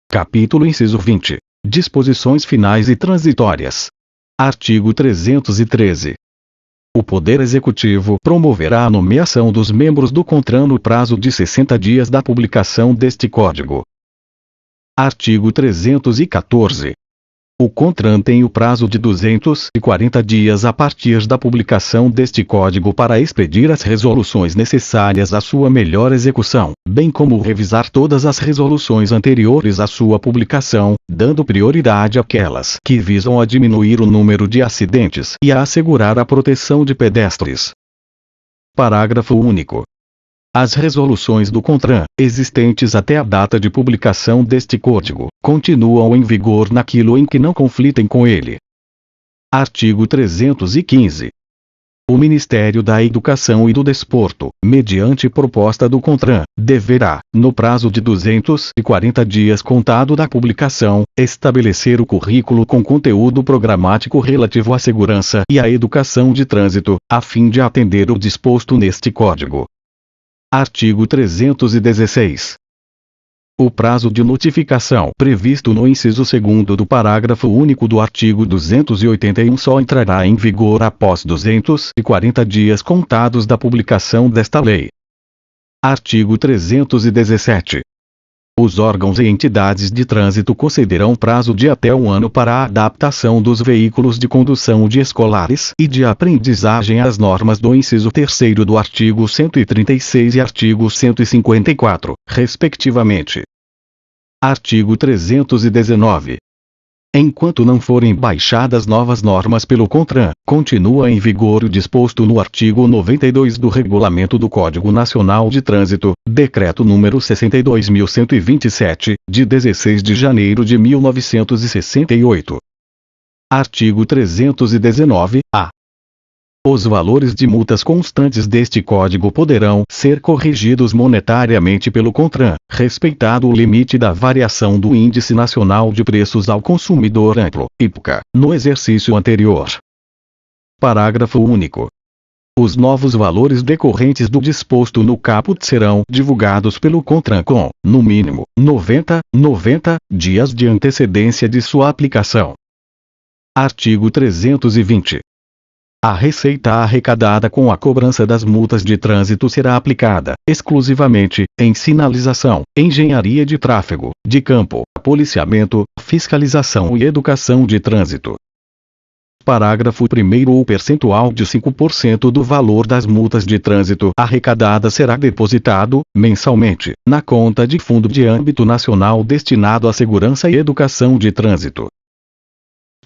Capítulo inciso 20. Disposições finais e transitórias. Artigo 313. O Poder Executivo promoverá a nomeação dos membros do CONTRAN no prazo de 60 dias da publicação deste Código. Artigo 314. O CONTRAN tem o prazo de 240 dias a partir da publicação deste Código para expedir as resoluções necessárias à sua melhor execução, bem como revisar todas as resoluções anteriores à sua publicação, dando prioridade àquelas que visam a diminuir o número de acidentes e a assegurar a proteção de pedestres. Parágrafo único. As resoluções do CONTRAN, existentes até a data de publicação deste Código, continuam em vigor naquilo em que não conflitem com ele. Artigo 315. O Ministério da Educação e do Desporto, mediante proposta do CONTRAN, deverá, no prazo de 240 dias contado da publicação, estabelecer o currículo com conteúdo programático relativo à segurança e à educação de trânsito, a fim de atender o disposto neste Código. Artigo 316. O prazo de notificação previsto no inciso 2º do parágrafo único do artigo 281 só entrará em vigor após 240 dias contados da publicação desta lei. Artigo 317. Os órgãos e entidades de trânsito concederão prazo de até 1 ano para a adaptação dos veículos de condução de escolares e de aprendizagem às normas do inciso 3º do artigo 136 e artigo 154, respectivamente. Artigo 319. Enquanto não forem baixadas novas normas pelo CONTRAN, continua em vigor o disposto no artigo 92 do Regulamento do Código Nacional de Trânsito, Decreto número 62.127, de 16 de janeiro de 1968. Artigo 319-A. Os valores de multas constantes deste Código poderão ser corrigidos monetariamente pelo CONTRAN, respeitado o limite da variação do Índice Nacional de Preços ao Consumidor Amplo, IPCA, no exercício anterior. Parágrafo único. Os novos valores decorrentes do disposto no caput serão divulgados pelo CONTRAN com, no mínimo, 90 dias de antecedência de sua aplicação. Artigo 320. A receita arrecadada com a cobrança das multas de trânsito será aplicada, exclusivamente, em sinalização, engenharia de tráfego, de campo, policiamento, fiscalização e educação de trânsito. Parágrafo 1º. O percentual de 5% do valor das multas de trânsito arrecadadas será depositado, mensalmente, na conta de fundo de âmbito nacional destinado à segurança e educação de trânsito.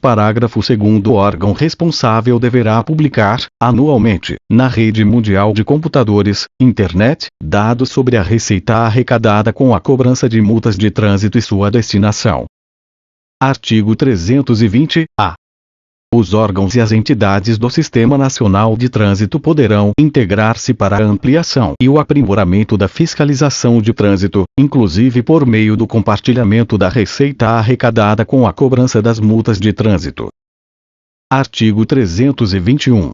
Parágrafo 2º. O órgão responsável deverá publicar, anualmente, na rede mundial de computadores, internet, dados sobre a receita arrecadada com a cobrança de multas de trânsito e sua destinação. Artigo 320-A. Os órgãos e as entidades do Sistema Nacional de Trânsito poderão integrar-se para a ampliação e o aprimoramento da fiscalização de trânsito, inclusive por meio do compartilhamento da receita arrecadada com a cobrança das multas de trânsito. Artigo 321.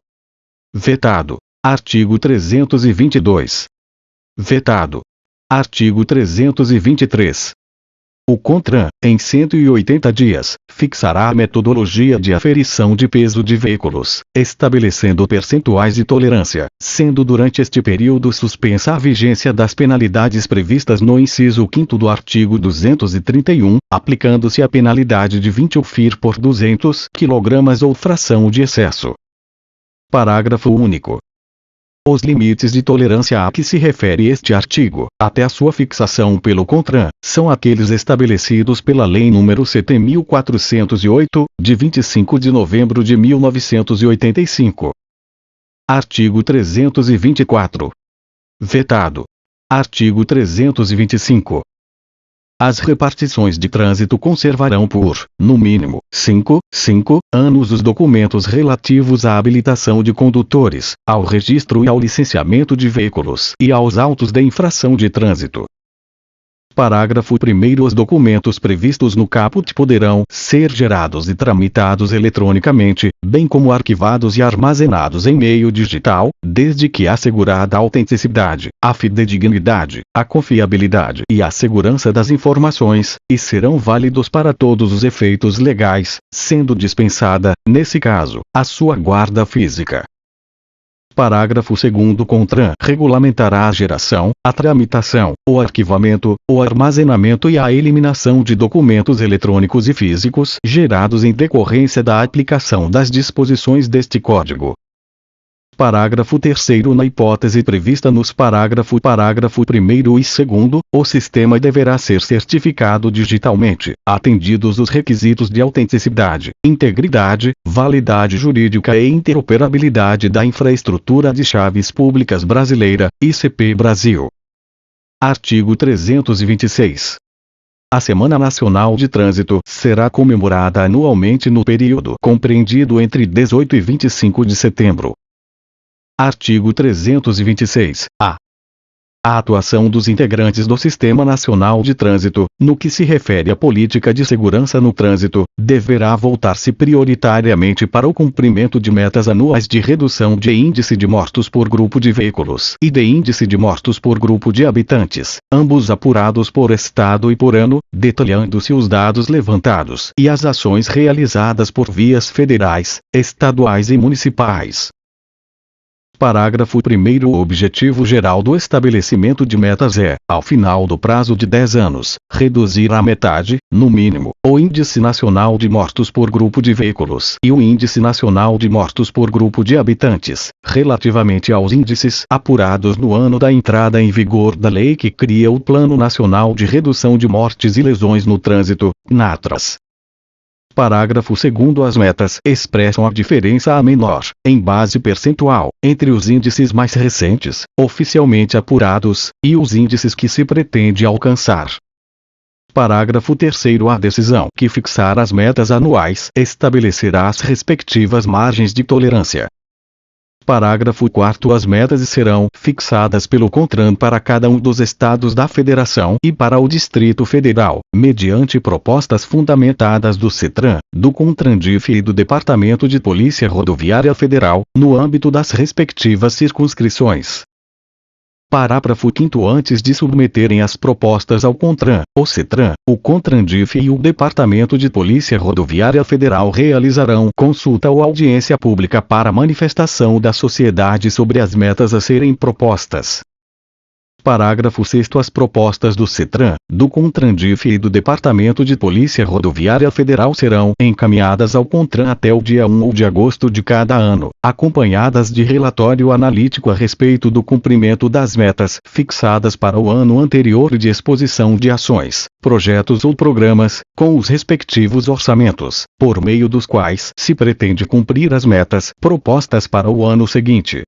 Vetado. Artigo 322. Vetado. Artigo 323. O CONTRAN, em 180 dias, fixará a metodologia de aferição de peso de veículos, estabelecendo percentuais de tolerância, sendo durante este período suspensa a vigência das penalidades previstas no inciso 5º do artigo 231, aplicando-se a penalidade de 20 UFIR por 200 kg ou fração de excesso. Parágrafo único. Os limites de tolerância a que se refere este artigo, até a sua fixação pelo CONTRAN, são aqueles estabelecidos pela Lei nº 7.408, de 25 de novembro de 1985. Artigo 324. Vetado. Artigo 325. As repartições de trânsito conservarão por, no mínimo, 5 anos os documentos relativos à habilitação de condutores, ao registro e ao licenciamento de veículos e aos autos de infração de trânsito. Parágrafo 1º. Os documentos previstos no caput poderão ser gerados e tramitados eletronicamente, bem como arquivados e armazenados em meio digital, desde que assegurada a autenticidade, a fidedignidade, a confiabilidade e a segurança das informações, e serão válidos para todos os efeitos legais, sendo dispensada, nesse caso, a sua guarda física. Parágrafo 2º. O CONTRAN regulamentará a geração, a tramitação, o arquivamento, o armazenamento e a eliminação de documentos eletrônicos e físicos gerados em decorrência da aplicação das disposições deste Código. Parágrafo 3º. Na hipótese prevista nos parágrafo 1º e 2º, o sistema deverá ser certificado digitalmente, atendidos os requisitos de autenticidade, integridade, validade jurídica e interoperabilidade da infraestrutura de chaves públicas brasileira, ICP Brasil. Artigo 326. A Semana Nacional de Trânsito será comemorada anualmente no período compreendido entre 18 e 25 de setembro. Artigo 326. A atuação dos integrantes do Sistema Nacional de Trânsito, no que se refere à política de segurança no trânsito, deverá voltar-se prioritariamente para o cumprimento de metas anuais de redução de índice de mortos por grupo de veículos e de índice de mortos por grupo de habitantes, ambos apurados por estado e por ano, detalhando-se os dados levantados e as ações realizadas por vias federais, estaduais e municipais. Parágrafo 1º. O objetivo geral do estabelecimento de metas é, ao final do prazo de 10 anos, reduzir à metade, no mínimo, o Índice Nacional de Mortos por Grupo de Veículos e o Índice Nacional de Mortos por Grupo de Habitantes, relativamente aos índices apurados no ano da entrada em vigor da lei que cria o Plano Nacional de Redução de Mortes e Lesões no Trânsito, NATRAS. Parágrafo 2º. As metas expressam a diferença a menor, em base percentual, entre os índices mais recentes, oficialmente apurados, e os índices que se pretende alcançar. Parágrafo 3º. A decisão que fixar as metas anuais estabelecerá as respectivas margens de tolerância. Parágrafo 4º. As metas serão fixadas pelo CONTRAN para cada um dos estados da Federação e para o Distrito Federal, mediante propostas fundamentadas do CETRAN, do CONTRANDIF e do Departamento de Polícia Rodoviária Federal, no âmbito das respectivas circunscrições. Parágrafo 5º. Antes de submeterem as propostas ao CONTRAN, o CETRAN, o CONTRANDIF e o Departamento de Polícia Rodoviária Federal realizarão consulta ou audiência pública para manifestação da sociedade sobre as metas a serem propostas. Parágrafo 6º. As propostas do CETRAN, do CONTRANDIF e do Departamento de Polícia Rodoviária Federal serão encaminhadas ao CONTRAN até o dia 1 de agosto de cada ano, acompanhadas de relatório analítico a respeito do cumprimento das metas fixadas para o ano anterior e de exposição de ações, projetos ou programas, com os respectivos orçamentos, por meio dos quais se pretende cumprir as metas propostas para o ano seguinte.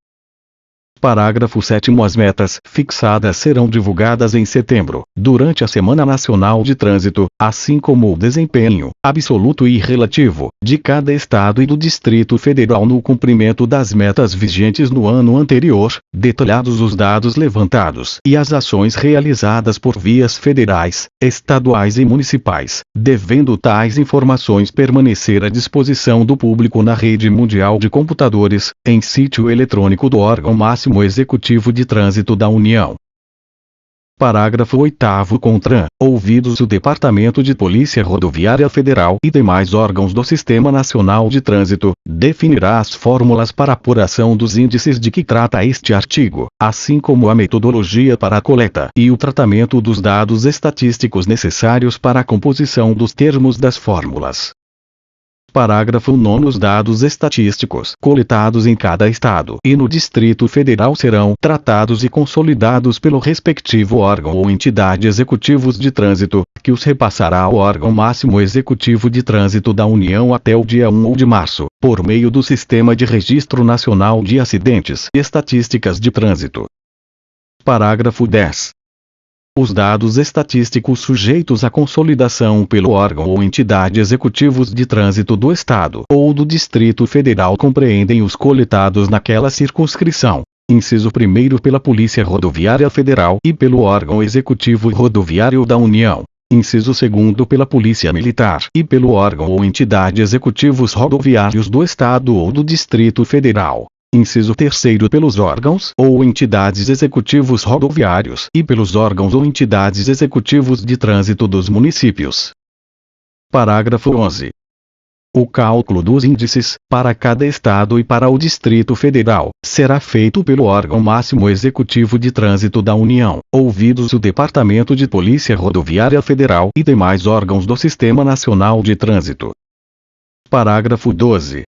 Parágrafo 7º. As metas fixadas serão divulgadas em setembro, durante a Semana Nacional de Trânsito, assim como o desempenho, absoluto e relativo, de cada estado e do Distrito Federal no cumprimento das metas vigentes no ano anterior, detalhados os dados levantados e as ações realizadas por vias federais, estaduais e municipais, devendo tais informações permanecer à disposição do público na rede mundial de computadores, em sítio eletrônico do órgão máximo Executivo de Trânsito da União. Parágrafo 8º. CONTRAN, ouvidos o Departamento de Polícia Rodoviária Federal e demais órgãos do Sistema Nacional de Trânsito, definirá as fórmulas para apuração dos índices de que trata este artigo, assim como a metodologia para a coleta e o tratamento dos dados estatísticos necessários para a composição dos termos das fórmulas. Parágrafo 9º. Os dados estatísticos coletados em cada estado e no Distrito Federal serão tratados e consolidados pelo respectivo órgão ou entidade executivos de trânsito, que os repassará ao órgão máximo executivo de trânsito da União até o dia 1 de março, por meio do Sistema de Registro Nacional de Acidentes e Estatísticas de Trânsito. Parágrafo 10º. Os dados estatísticos sujeitos à consolidação pelo órgão ou entidade executivos de trânsito do Estado ou do Distrito Federal compreendem os coletados naquela circunscrição, Inciso 1º pela Polícia Rodoviária Federal e pelo órgão executivo rodoviário da União. Inciso 2º pela Polícia Militar e pelo órgão ou entidade executivos rodoviários do Estado ou do Distrito Federal. Inciso 3º pelos órgãos ou entidades executivos rodoviários e pelos órgãos ou entidades executivos de trânsito dos municípios. Parágrafo 11. O cálculo dos índices, para cada estado e para o Distrito Federal, será feito pelo órgão máximo executivo de trânsito da União, ouvidos o Departamento de Polícia Rodoviária Federal e demais órgãos do Sistema Nacional de Trânsito. Parágrafo 12.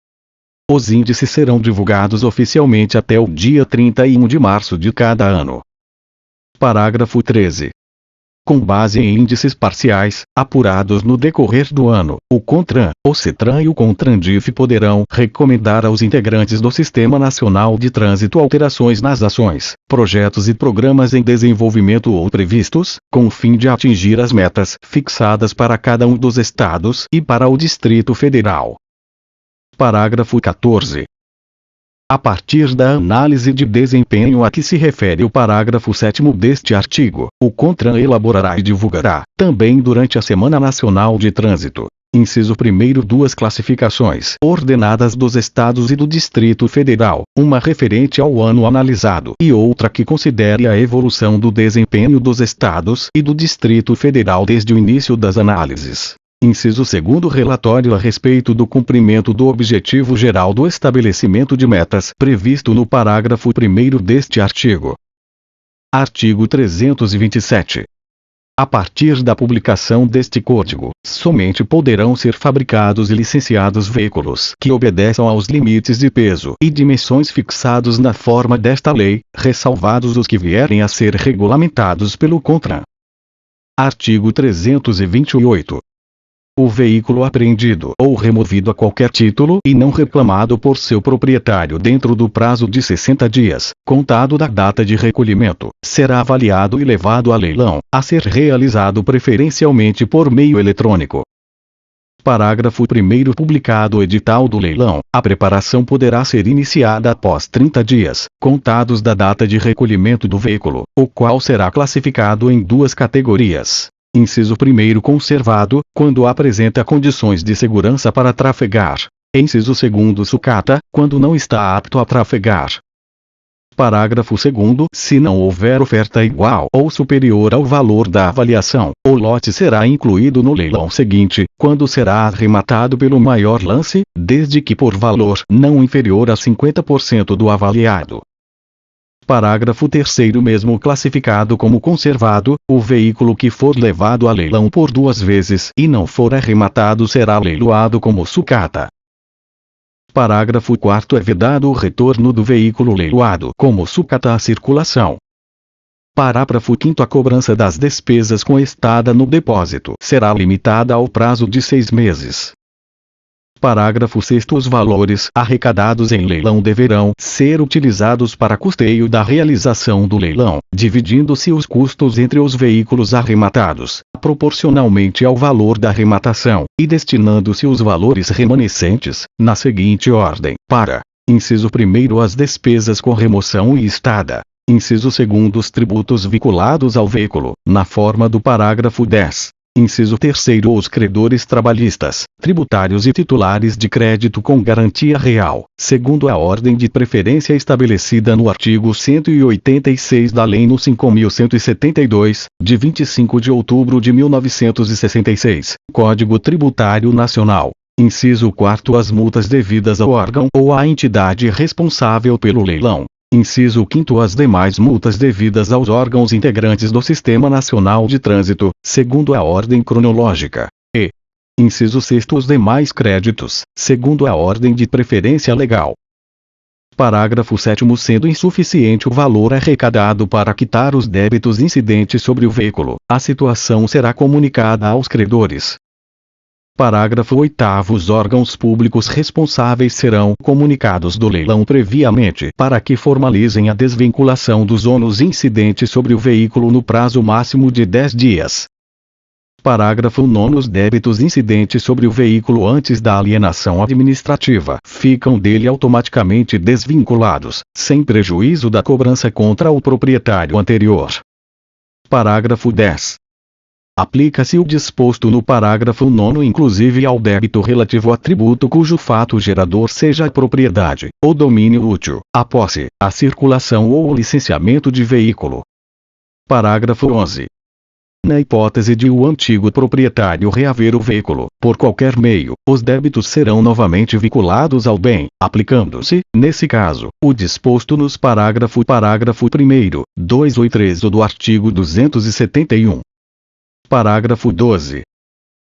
Os índices serão divulgados oficialmente até o dia 31 de março de cada ano. Parágrafo 13. Com base em índices parciais, apurados no decorrer do ano, o CONTRAN, o CETRAN e o CONTRANDIF poderão recomendar aos integrantes do Sistema Nacional de Trânsito alterações nas ações, projetos e programas em desenvolvimento ou previstos, com o fim de atingir as metas fixadas para cada um dos estados e para o Distrito Federal. Parágrafo 14. A partir da análise de desempenho a que se refere o parágrafo 7º deste artigo, o CONTRAN elaborará e divulgará, também durante a Semana Nacional de Trânsito, inciso 1º, duas classificações ordenadas dos estados e do Distrito Federal, uma referente ao ano analisado e outra que considere a evolução do desempenho dos estados e do Distrito Federal desde o início das análises. Inciso 2º, relatório a respeito do cumprimento do objetivo geral do estabelecimento de metas previsto no parágrafo 1º deste artigo. Artigo 327. A partir da publicação deste Código, somente poderão ser fabricados e licenciados veículos que obedeçam aos limites de peso e dimensões fixados na forma desta lei, ressalvados os que vierem a ser regulamentados pelo CONTRAN. Artigo 328. O veículo apreendido ou removido a qualquer título e não reclamado por seu proprietário dentro do prazo de 60 dias, contado da data de recolhimento, será avaliado e levado a leilão, a ser realizado preferencialmente por meio eletrônico. Parágrafo 1º. Publicado o edital do leilão, a preparação poderá ser iniciada após 30 dias, contados da data de recolhimento do veículo, o qual será classificado em duas categorias. Inciso 1º, conservado, quando apresenta condições de segurança para trafegar. Inciso 2º, sucata, quando não está apto a trafegar. Parágrafo 2º. Se não houver oferta igual ou superior ao valor da avaliação, o lote será incluído no leilão seguinte, quando será arrematado pelo maior lance, desde que por valor não inferior a 50% do avaliado. Parágrafo 3º. Mesmo classificado como conservado, o veículo que for levado a leilão por duas vezes e não for arrematado será leiloado como sucata. Parágrafo 4º. É vedado o retorno do veículo leiloado como sucata à circulação. Parágrafo 5º. A cobrança das despesas com estada no depósito será limitada ao prazo de 6 meses. Parágrafo 6º. Os valores arrecadados em leilão deverão ser utilizados para custeio da realização do leilão, dividindo-se os custos entre os veículos arrematados, proporcionalmente ao valor da arrematação, e destinando-se os valores remanescentes, na seguinte ordem, para: inciso 1º, as despesas com remoção e estada; inciso 2º, os tributos vinculados ao veículo, na forma do parágrafo 10. Inciso 3º, os credores trabalhistas, tributários e titulares de crédito com garantia real, segundo a ordem de preferência estabelecida no artigo 186 da Lei nº 5.172, de 25 de outubro de 1966, Código Tributário Nacional. Inciso 4º, as multas devidas ao órgão ou à entidade responsável pelo leilão. Inciso 5º, as demais multas devidas aos órgãos integrantes do Sistema Nacional de Trânsito, segundo a ordem cronológica. E. Inciso 6º, os demais créditos, segundo a ordem de preferência legal. Parágrafo 7º. Sendo insuficiente o valor arrecadado para quitar os débitos incidentes sobre o veículo, a situação será comunicada aos credores. Parágrafo 8º. Os órgãos públicos responsáveis serão comunicados do leilão previamente para que formalizem a desvinculação dos ônus incidentes sobre o veículo no prazo máximo de 10 dias. Parágrafo 9. Os débitos incidentes sobre o veículo antes da alienação administrativa ficam dele automaticamente desvinculados, sem prejuízo da cobrança contra o proprietário anterior. Parágrafo 10. Aplica-se o disposto no parágrafo 9 inclusive ao débito relativo a tributo cujo fato gerador seja a propriedade, o domínio útil, a posse, a circulação ou o licenciamento de veículo. Parágrafo 11. Na hipótese de o antigo proprietário reaver o veículo, por qualquer meio, os débitos serão novamente vinculados ao bem, aplicando-se, nesse caso, o disposto nos parágrafo 1º, 2 e 3 do artigo 271. Parágrafo 12.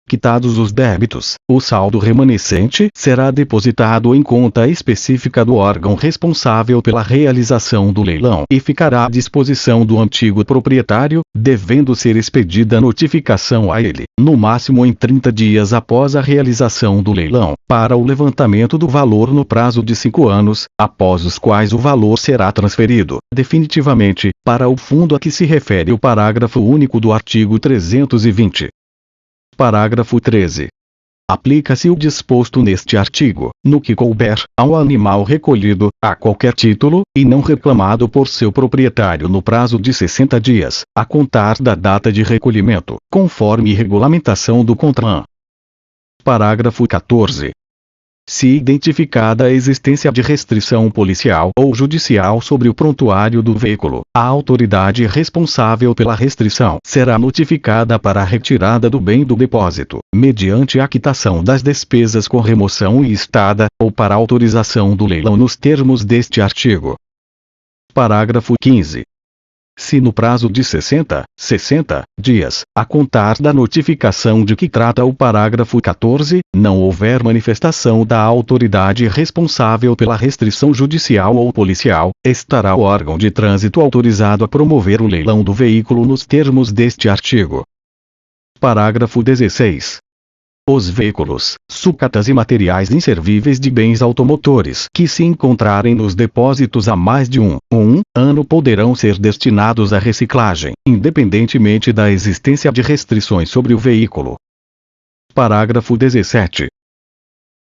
Quitados os débitos, o saldo remanescente será depositado em conta específica do órgão responsável pela realização do leilão e ficará à disposição do antigo proprietário, devendo ser expedida notificação a ele, no máximo em 30 dias após a realização do leilão, para o levantamento do valor no prazo de 5 anos, após os quais o valor será transferido, definitivamente, para o fundo a que se refere o parágrafo único do artigo 320. Parágrafo 13. Aplica-se o disposto neste artigo, no que couber, ao animal recolhido, a qualquer título, e não reclamado por seu proprietário no prazo de 60 dias, a contar da data de recolhimento, conforme regulamentação do CONTRAN. Parágrafo 14. Se identificada a existência de restrição policial ou judicial sobre o prontuário do veículo, a autoridade responsável pela restrição será notificada para a retirada do bem do depósito, mediante a quitação das despesas com remoção e estada, ou para autorização do leilão nos termos deste artigo. Parágrafo 15. Se no prazo de 60 dias, a contar da notificação de que trata o parágrafo 14, não houver manifestação da autoridade responsável pela restrição judicial ou policial, estará o órgão de trânsito autorizado a promover o leilão do veículo nos termos deste artigo. Parágrafo 16. Os veículos, sucatas e materiais inservíveis de bens automotores que se encontrarem nos depósitos há mais de um ano poderão ser destinados à reciclagem, independentemente da existência de restrições sobre o veículo. Parágrafo 17.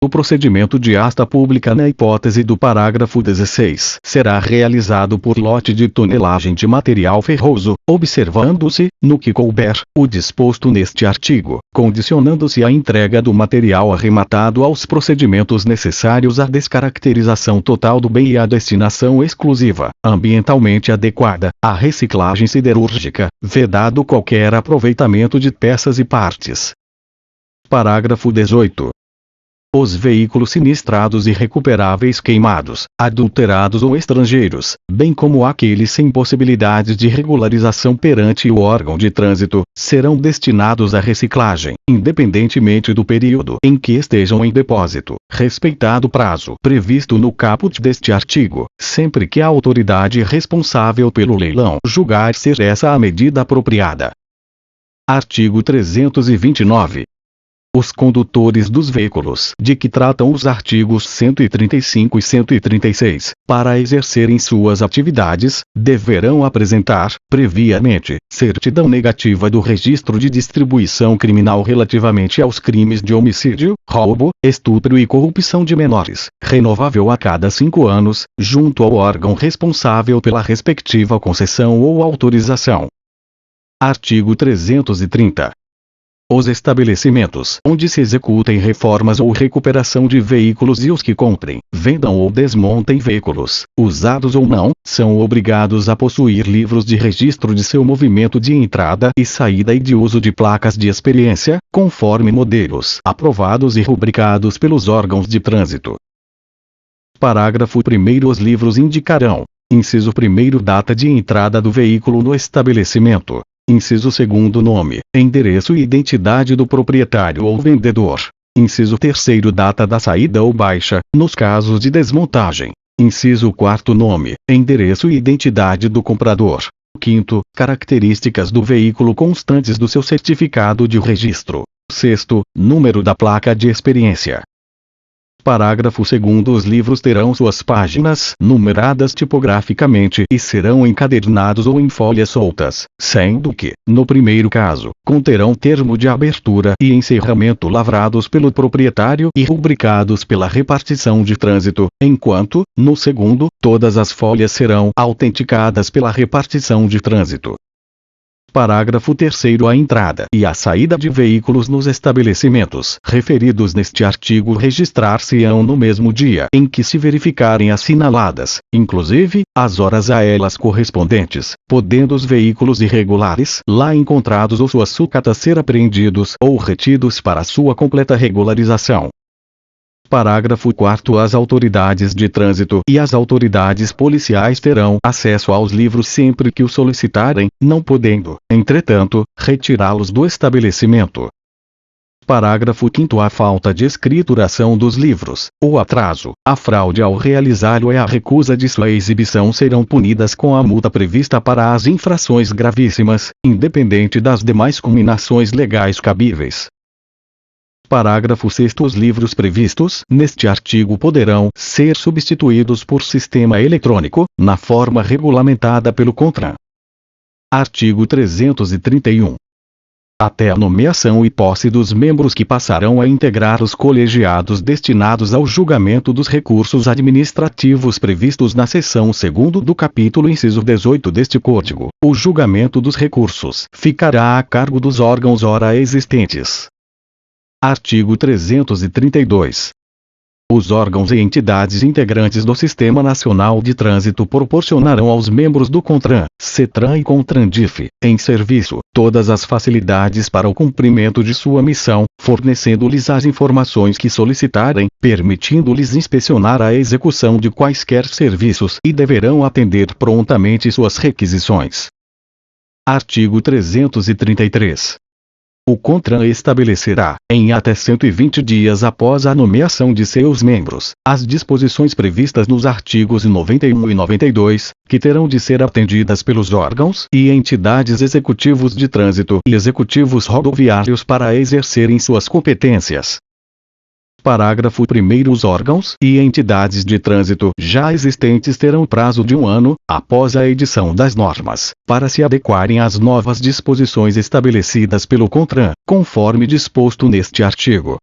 O procedimento de asta pública na hipótese do parágrafo 16 será realizado por lote de tonelagem de material ferroso, observando-se, no que couber, o disposto neste artigo, condicionando-se a entrega do material arrematado aos procedimentos necessários à descaracterização total do bem e à destinação exclusiva, ambientalmente adequada, à reciclagem siderúrgica, vedado qualquer aproveitamento de peças e partes. Parágrafo 18. Os veículos sinistrados e recuperáveis queimados, adulterados ou estrangeiros, bem como aqueles sem possibilidade de regularização perante o órgão de trânsito, serão destinados à reciclagem, independentemente do período em que estejam em depósito, respeitado o prazo previsto no caput deste artigo, sempre que a autoridade responsável pelo leilão julgar ser essa a medida apropriada. Artigo 329. Os condutores dos veículos de que tratam os artigos 135 e 136, para exercerem suas atividades, deverão apresentar, previamente, certidão negativa do registro de distribuição criminal relativamente aos crimes de homicídio, roubo, estupro e corrupção de menores, renovável a cada 5 anos, junto ao órgão responsável pela respectiva concessão ou autorização. Artigo 330. Os estabelecimentos onde se executem reformas ou recuperação de veículos e os que comprem, vendam ou desmontem veículos, usados ou não, são obrigados a possuir livros de registro de seu movimento de entrada e saída e de uso de placas de experiência, conforme modelos aprovados e rubricados pelos órgãos de trânsito. Parágrafo 1º. Os livros indicarão: inciso 1º, data de entrada do veículo no estabelecimento. Inciso 2º, nome, endereço e identidade do proprietário ou vendedor. Inciso 3º, data da saída ou baixa, nos casos de desmontagem. Inciso 4º, nome, endereço e identidade do comprador. 5º, características do veículo constantes do seu certificado de registro. 6º, número da placa de experiência. Parágrafo 2º. Os livros terão suas páginas numeradas tipograficamente e serão encadernados ou em folhas soltas, sendo que, no primeiro caso, conterão termo de abertura e encerramento lavrados pelo proprietário e rubricados pela repartição de trânsito, enquanto, no segundo, todas as folhas serão autenticadas pela repartição de trânsito. Parágrafo 3º. A entrada e a saída de veículos nos estabelecimentos referidos neste artigo registrar-se-ão no mesmo dia em que se verificarem assinaladas, inclusive, as horas a elas correspondentes, podendo os veículos irregulares lá encontrados ou suas sucatas ser apreendidos ou retidos para sua completa regularização. Parágrafo 4º. As autoridades de trânsito e as autoridades policiais terão acesso aos livros sempre que o solicitarem, não podendo, entretanto, retirá-los do estabelecimento. Parágrafo 5º. A falta de escrituração dos livros, o atraso, a fraude ao realizá-lo e a recusa de sua exibição serão punidas com a multa prevista para as infrações gravíssimas, independente das demais cominações legais cabíveis. Parágrafo 6º. Os livros previstos neste artigo poderão ser substituídos por sistema eletrônico, na forma regulamentada pelo CONTRAN. Artigo 331. Até a nomeação e posse dos membros que passarão a integrar os colegiados destinados ao julgamento dos recursos administrativos previstos na seção 2ª do capítulo inciso 18 deste Código, o julgamento dos recursos ficará a cargo dos órgãos ora existentes. Artigo 332. Os órgãos e entidades integrantes do Sistema Nacional de Trânsito proporcionarão aos membros do CONTRAN, CETRAN e CONTRANDIF, em serviço, todas as facilidades para o cumprimento de sua missão, fornecendo-lhes as informações que solicitarem, permitindo-lhes inspecionar a execução de quaisquer serviços e deverão atender prontamente suas requisições. Artigo 333. O CONTRAN estabelecerá, em até 120 dias após a nomeação de seus membros, as disposições previstas nos artigos 91 e 92, que terão de ser atendidas pelos órgãos e entidades executivos de trânsito e executivos rodoviários para exercerem suas competências. Parágrafo 1º. Os órgãos e entidades de trânsito já existentes terão prazo de 1 ano, após a edição das normas, para se adequarem às novas disposições estabelecidas pelo CONTRAN, conforme disposto neste artigo.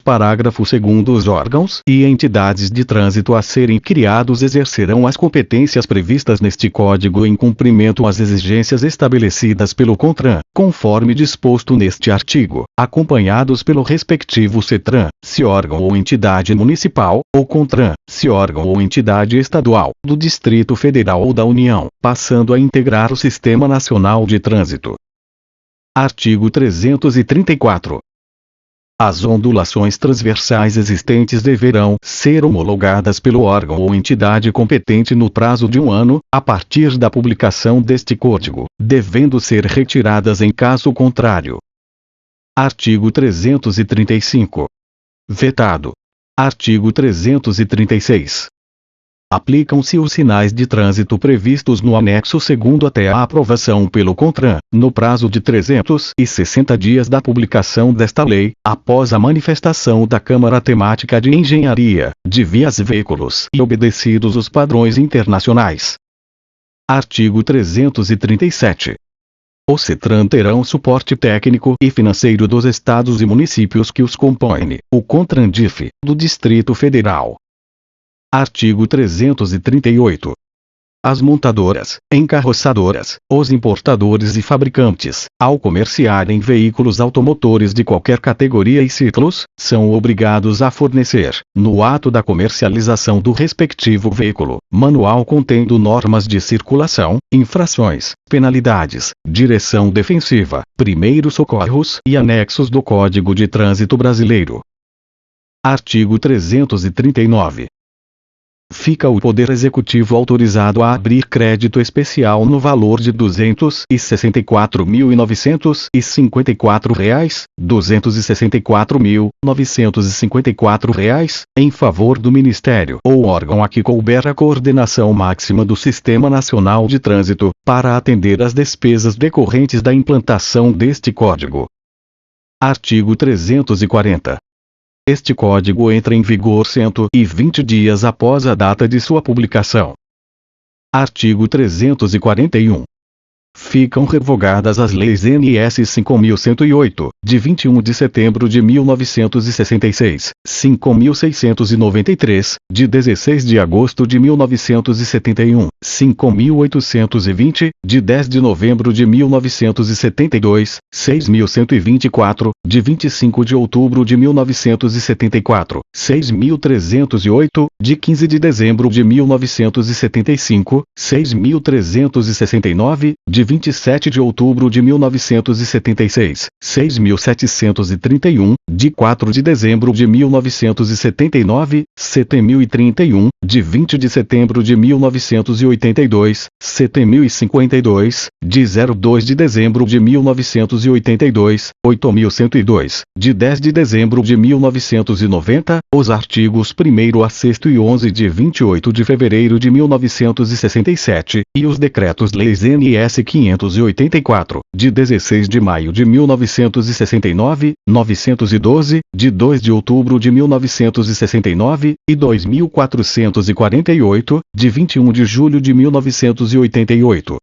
Parágrafo 2º. Os órgãos e entidades de trânsito a serem criados exercerão as competências previstas neste Código em cumprimento às exigências estabelecidas pelo CONTRAN, conforme disposto neste artigo, acompanhados pelo respectivo CETRAN, se órgão ou entidade municipal, ou CONTRAN, se órgão ou entidade estadual, do Distrito Federal ou da União, passando a integrar o Sistema Nacional de Trânsito. Artigo 334. As ondulações transversais existentes deverão ser homologadas pelo órgão ou entidade competente no prazo de 1 ano, a partir da publicação deste Código, devendo ser retiradas em caso contrário. Artigo 335. Vetado. Artigo 336. Aplicam-se os sinais de trânsito previstos no anexo 2º até a aprovação pelo CONTRAN, no prazo de 360 dias da publicação desta lei, após a manifestação da Câmara Temática de Engenharia, de Vias e Veículos e obedecidos os padrões internacionais. Artigo 337. O CETRAN terão suporte técnico e financeiro dos estados e municípios que os compõem, o CONTRANDIF, do Distrito Federal. Artigo 338. As montadoras, encarroçadoras, os importadores e fabricantes, ao comerciarem veículos automotores de qualquer categoria e ciclos, são obrigados a fornecer, no ato da comercialização do respectivo veículo, manual contendo normas de circulação, infrações, penalidades, direção defensiva, primeiros socorros e anexos do Código de Trânsito Brasileiro. Artigo 339. Fica o Poder Executivo autorizado a abrir crédito especial no valor de R$ 264.954, R$ 264.954, em favor do Ministério ou órgão a que couber a coordenação máxima do Sistema Nacional de Trânsito, para atender às despesas decorrentes da implantação deste Código. Artigo 340. Este código entra em vigor 120 dias após a data de sua publicação. Artigo 341. Ficam revogadas as leis NS 5.108, de 21 de setembro de 1966, 5.693, de 16 de agosto de 1971, 5.820, de 10 de novembro de 1972, 6.124, de 25 de outubro de 1974, 6.308, de 15 de dezembro de 1975, 6.369, de 27 de outubro de 1976, 6.731, de 4 de dezembro de 1979, 7.031, de 20 de setembro de 1982, 7.052, de 02 de dezembro de 1982, 8.102, de 10 de dezembro de 1990, os artigos 1º a 6º e 11 de 28 de fevereiro de 1967, e os decretos-leis NS 584, de 16 de maio de 1969, 912, de 2 de outubro de 1969, e 2448, de 21 de julho de 1988.